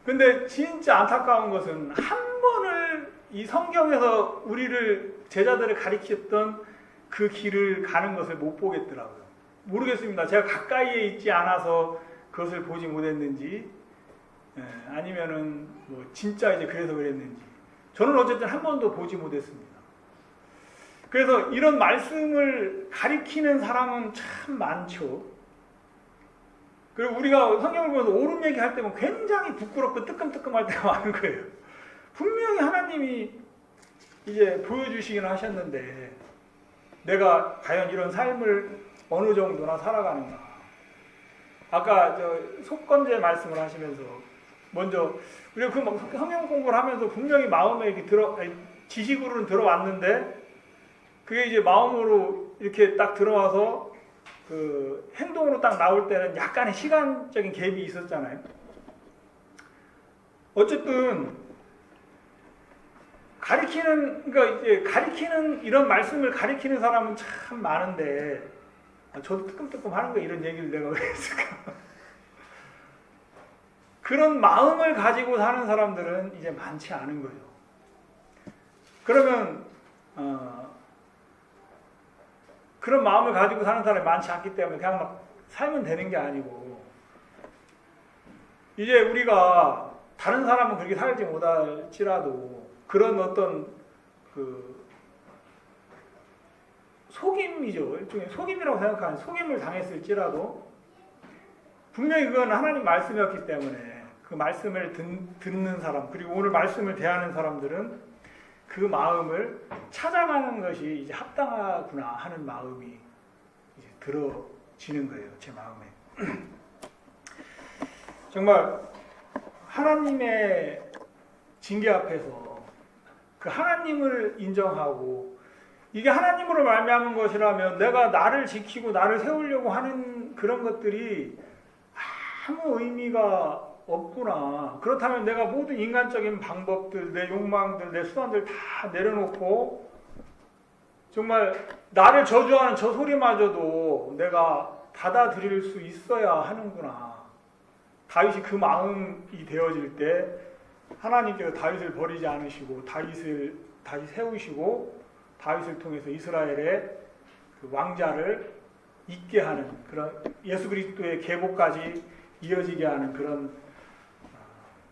근데 진짜 안타까운 것은 한 번을 이 성경에서 우리를 제자들을 가르쳤던 그 길을 가는 것을 못 보겠더라고요. 모르겠습니다. 제가 가까이에 있지 않아서 그것을 보지 못했는지, 아니면은 뭐 진짜 이제 그래서 그랬는지, 저는 어쨌든 한 번도 보지 못했습니다. 그래서 이런 말씀을 가리키는 사람은 참 많죠. 그리고 우리가 성경을 보면서 옳은 얘기할 때면 굉장히 부끄럽고 뜨끔뜨끔할 때가 많은 거예요. 분명히 하나님이 이제 보여주시긴 하셨는데 내가 과연 이런 삶을 어느 정도나 살아가는가. 아까 속건제 말씀을 하시면서 먼저 우리가 그 성경 공부를 하면서 분명히 마음에 이렇게 지식으로는 들어왔는데 그게 이제 마음으로 이렇게 딱 들어와서 그 행동으로 딱 나올 때는 약간의 시간적인 갭이 있었잖아요. 어쨌든 그러니까 이제 가리키는 이런 말씀을 가리키는 사람은 참 많은데, 저도 뜨끔뜨끔 하는 거 이런 얘기를 내가 왜 했을까? 그런 마음을 가지고 사는 사람들은 이제 많지 않은 거예요. 그러면 그런 마음을 가지고 사는 사람이 많지 않기 때문에 그냥 막 살면 되는 게 아니고, 이제 우리가 다른 사람은 그렇게 살지 못할지라도 그런 어떤 그 속임이죠. 일종의 속임이라고 생각하는, 속임을 당했을지라도 분명히 그건 하나님 말씀이었기 때문에 그 말씀을 듣는 사람, 그리고 오늘 말씀을 대하는 사람들은 그 마음을 찾아가는 것이 이제 합당하구나 하는 마음이 이제 들어지는 거예요, 제 마음에. 정말 하나님의 징계 앞에서 그 하나님을 인정하고, 이게 하나님으로 말미암은 것이라면 내가 나를 지키고 나를 세우려고 하는 그런 것들이 아무 의미가 없구나. 그렇다면 내가 모든 인간적인 방법들, 내 욕망들, 내 수단들 다 내려놓고 정말 나를 저주하는 저 소리마저도 내가 받아들일 수 있어야 하는구나. 다윗이 그 마음이 되어질 때 하나님께서 다윗을 버리지 않으시고 다윗을 다시 세우시고 다윗을 통해서 이스라엘의 그 왕자를 있게 하는, 그런 예수 그리스도의 계보까지 이어지게 하는 그런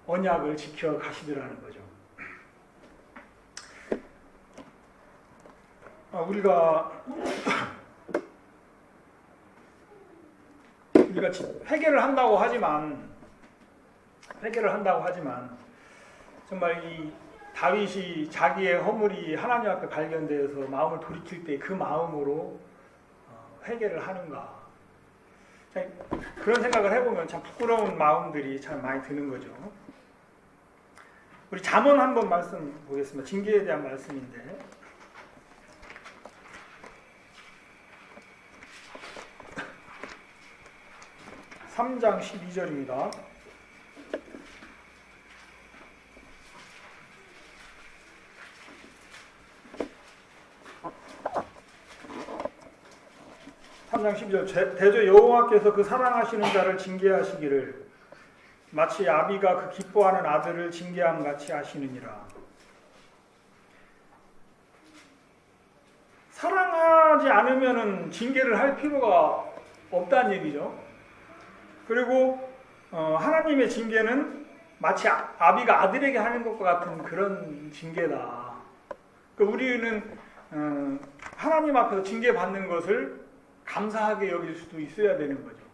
언약을 지켜 가시더라는 거죠. 우리가 회개를 한다고 하지만 정말 이 다윗이 자기의 허물이 하나님 앞에 발견되어서 마음을 돌이킬 때 그 마음으로 회개를 하는가. 그런 생각을 해보면 참 부끄러운 마음들이 참 많이 드는 거죠. 우리 잠언 한번 말씀 보겠습니다. 징계에 대한 말씀인데, 3장 12절입니다. 대저 여호와께서 그 사랑하시는 자를 징계하시기를 마치 아비가 그 기뻐하는 아들을 징계함 같이 하시느니라. 사랑하지 않으면은 징계를 할 필요가 없다는 얘기죠. 그리고 하나님의 징계는 마치 아비가 아들에게 하는 것과 같은 그런 징계다. 그러니까 우리는 하나님 앞에서 징계받는 것을 감사하게 여길 수도 있어야 되는 거죠.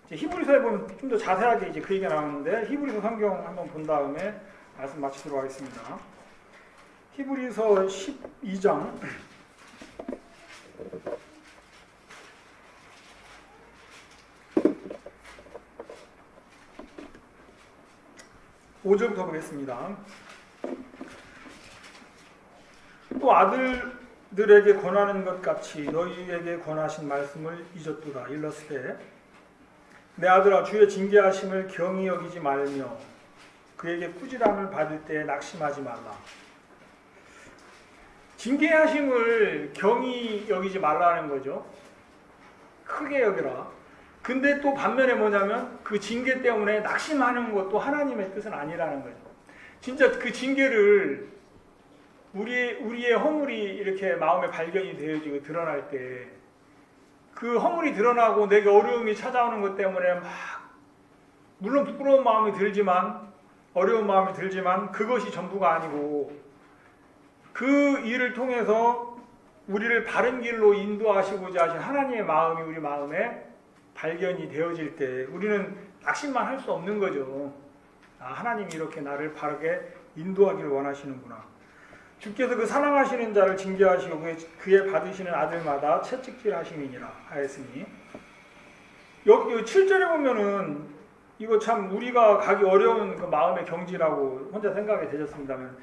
히브리서에 보면 좀 더 자세하게 이제 그 얘기가 나오는데, 히브리서 성경 한번 본 다음에 말씀 마치도록 하겠습니다. 히브리서 12장 5절부터 보겠습니다. 또 아들들에게 권하는 것 같이 너희에게 권하신 말씀을 잊었도다. 일러스되 내 아들아, 주의 징계하심을 경히 여기지 말며 그에게 꾸지람을 받을 때에 낙심하지 말라. 징계하심을 경히 여기지 말라는 거죠. 크게 여기라. 근데 또 반면에 뭐냐면 그 징계 때문에 낙심하는 것도 하나님의 뜻은 아니라는 거죠. 진짜 그 징계를 우리의 허물이 이렇게 마음에 발견이 되어지고 드러날 때, 그 허물이 드러나고 내게 어려움이 찾아오는 것 때문에 막, 물론 부끄러운 마음이 들지만, 어려운 마음이 들지만 그것이 전부가 아니고, 그 일을 통해서 우리를 바른 길로 인도하시고자 하신 하나님의 마음이 우리 마음에 발견이 되어질 때 우리는 낙심만 할 수 없는 거죠. 하나님이 이렇게 나를 바르게 인도하기를 원하시는구나. 주께서 그 사랑하시는 자를 징계하시고 그의 받으시는 아들마다 채찍질하심이니라 하였으니, 여기 7절에 보면은 이거 참 우리가 가기 어려운 그 마음의 경지라고 혼자 생각이 되셨습니다만,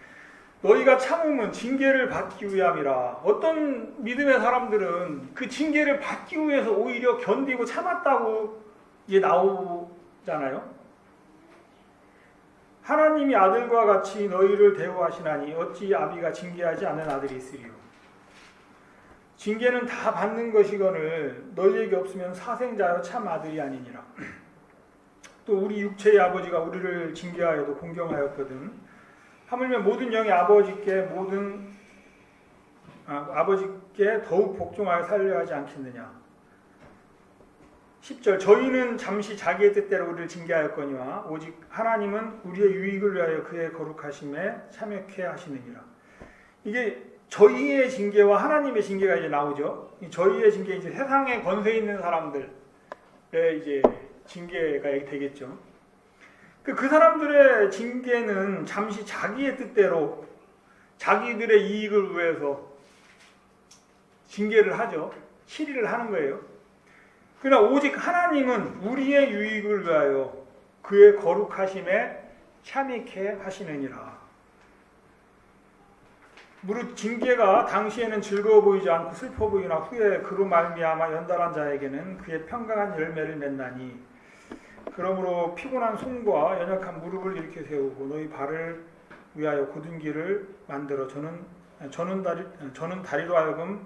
너희가 참음은 징계를 받기 위함이라. 어떤 믿음의 사람들은 그 징계를 받기 위해서 오히려 견디고 참았다고 이제 나오잖아요. 하나님이 아들과 같이 너희를 대우하시나니 어찌 아비가 징계하지 않은 아들이 있으리요. 징계는 다 받는 것이거늘 너희에게 없으면 사생자여 참 아들이 아니니라. 또 우리 육체의 아버지가 우리를 징계하여도 공경하였거든 하물며 모든 영이 아버지께 더욱 복종하여 살려 하지 않겠느냐. 10절 저희는 잠시 자기의 뜻대로 우리를 징계하였거니와 오직 하나님은 우리의 유익을 위하여 그의 거룩하심에 참여케 하시느니라. 이게 저희의 징계와 하나님의 징계가 이제 나오죠. 저희의 징계, 이제 세상에 권세 있는 사람들의 이제 징계가 되겠죠. 그 사람들의 징계는 잠시 자기의 뜻대로 자기들의 이익을 위해서 징계를 하죠. 실의를 하는 거예요. 그러나 오직 하나님은 우리의 유익을 위하여 그의 거룩하심에 참여케 하시느니라. 무릇 징계가 당시에는 즐거워 보이지 않고 슬퍼 보이나 후에 그로 말미암아 연달한 자에게는 그의 평강한 열매를 맺나니, 그러므로 피곤한 손과 연약한 무릎을 일으켜 세우고 너희 발을 위하여 곧은 길을 만들어 저는 다리로 하여금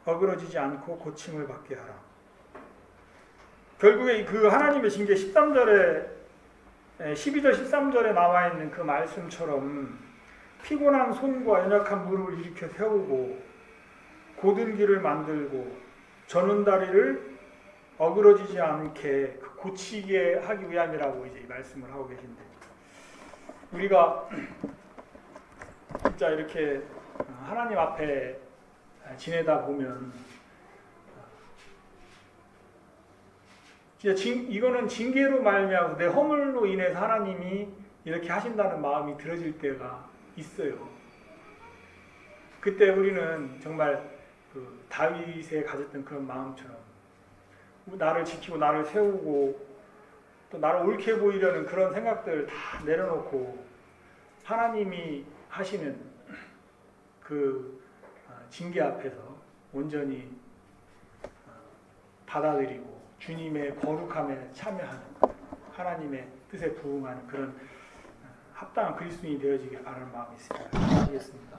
어그러지지 않고 고침을 받게 하라. 결국에 그 하나님의 징계 12절 13절에 나와 있는 그 말씀처럼 피곤한 손과 연약한 무릎을 일으켜 세우고 곧은 길을 만들고 저는 다리를 어그러지지 않게 고치게 하기 위함이라고 이제 말씀을 하고 계신데, 우리가 진짜 이렇게 하나님 앞에 지내다 보면 진짜 이거는 징계로 말미암아서 내 허물로 인해서 하나님이 이렇게 하신다는 마음이 들어질 때가 있어요. 그때 우리는 정말 그 다윗에 가졌던 그런 마음처럼 나를 지키고 나를 세우고 또 나를 옳게 보이려는 그런 생각들 다 내려놓고 하나님이 하시는 그 징계 앞에서 온전히 받아들이고 주님의 거룩함에 참여하는 하나님의 뜻에 부응하는 그런 합당한 그리스도인이 되어지길 바라는 마음이 있습니다. 하겠습니다.